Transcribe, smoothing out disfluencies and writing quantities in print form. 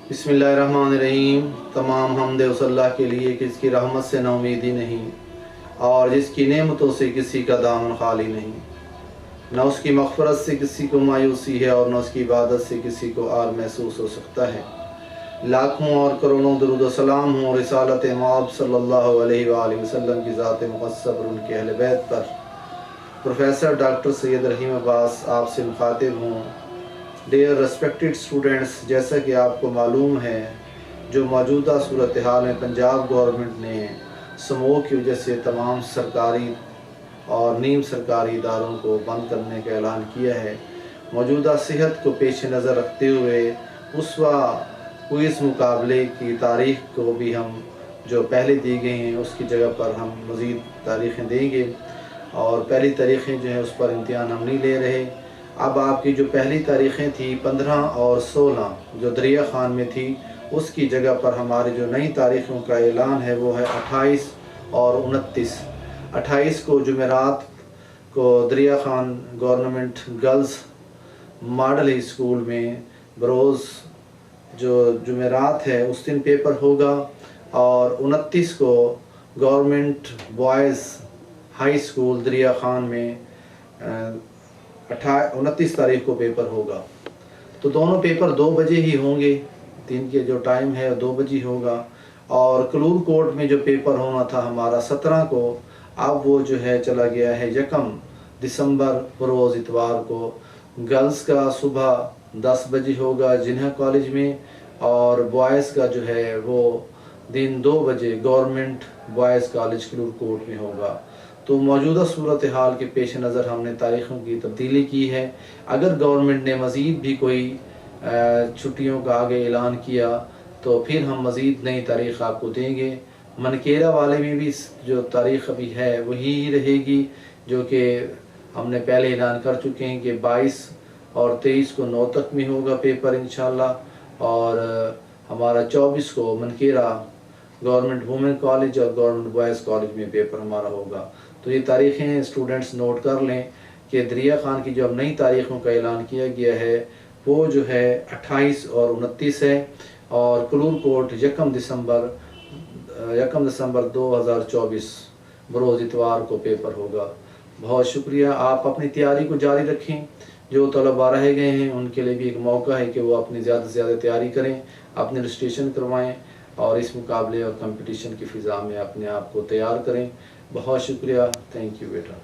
बिस्मिल्लाहिर्रहमानिर्रहीम। तमाम हमद उस अल्लाह के लिए कि जिसकी रहमत से नाउमीदी नहीं और जिसकी नेमतों से किसी का दामन खाली नहीं। न उसकी मग़फ़िरत से किसी को मायूसी है और न उसकी इबादत से किसी को आर महसूस हो सकता है। लाखों और करोड़ों दरूद व सलाम हों रिसालत मौब सल्लल्लाहु अलैहि वसल्लम की ज़ात मुक़द्दस और उनके अहले बैत पर। प्रोफेसर डॉक्टर सैयद रहीम अब्बास आपसे मुखातिब हूँ। डियर रेस्पेक्टेड स्टूडेंट्स, जैसा कि आपको मालूम है, जो मौजूदा सूरत हाल में पंजाब गवर्नमेंट ने समूह की वजह से तमाम सरकारी और नीम सरकारी इदारों को बंद करने का ऐलान किया है, मौजूदा सेहत को पेश नज़र रखते हुए उसवा क्विज़ मुकाबले की तारीख़ को भी हम जो पहले दी गई हैं उसकी जगह पर हम मज़ीद तारीख़ें देंगे और पहली तारीख़ें जो हैं उस पर इम्तिहान हम नहीं ले रहे। अब आपकी जो पहली तारीख़ें थी 15 और 16 जो दरिया ख़ान में थी, उसकी जगह पर हमारी जो नई तारीख़ों का ऐलान है वो है 28 और 29। 28 को जुमेरात को दरिया Khan government girls model school में बरोज़ जो जुमेरात है उस दिन पेपर होगा और 29 को गवर्नमेंट बॉयज़ हाई स्कूल दरिया ख़ान में 29 तारीख को पेपर होगा। तो दोनों पेपर 2 बजे ही होंगे, दिन के जो टाइम है 2 बजे होगा। और क्लूर कोर्ट में जो पेपर होना था हमारा 17 को, अब वो जो है चला गया है 1 दिसंबर रोज़ इतवार को। गर्ल्स का सुबह 10 बजे होगा जिन्हा कॉलेज में और बॉयज़ का जो है वो दिन 2 बजे गवर्नमेंट बॉयज़ कॉलेज क्लूर कोर्ट में होगा। तो मौजूदा सूरत हाल के पेश नज़र हमने तारीख़ों की तब्दीली की है। अगर गवर्नमेंट ने मज़ीद भी कोई छुट्टियों का आगे ऐलान किया तो फिर हम मज़ीद नई तारीख़ आपको देंगे। मनकेरा वाले में भी जो तारीख़ अभी है वही रहेगी, जो कि हमने पहले ऐलान कर चुके हैं कि 22 और 23 को 9 तक में होगा पेपर इंशाल्लाह। और हमारा 24 को मनकेरा गवर्नमेंट वुमेन कॉलेज और गवर्नमेंट बॉयज़ कॉलेज में पेपर हमारा होगा। तो ये तारीख़ें स्टूडेंट्स नोट कर लें कि दरिया ख़ान की जो अब नई तारीख़ों का ऐलान किया गया है वो जो है 28 और 29 है और क्लूर कोर्ट 1 दिसंबर 2024 बरोज़ इतवार को पेपर होगा। बहुत शुक्रिया। आप अपनी तैयारी को जारी रखें। जो तलबा रह गए हैं उनके लिए भी एक मौका है कि वो अपनी ज़्यादा से ज़्यादा तैयारी करें, अपने रजिस्ट्रेशन करवाएं और इस मुकाबले और कंपटीशन की फ़िज़ा में अपने आप को तैयार करें। बहुत शुक्रिया। थैंक यू बेटा।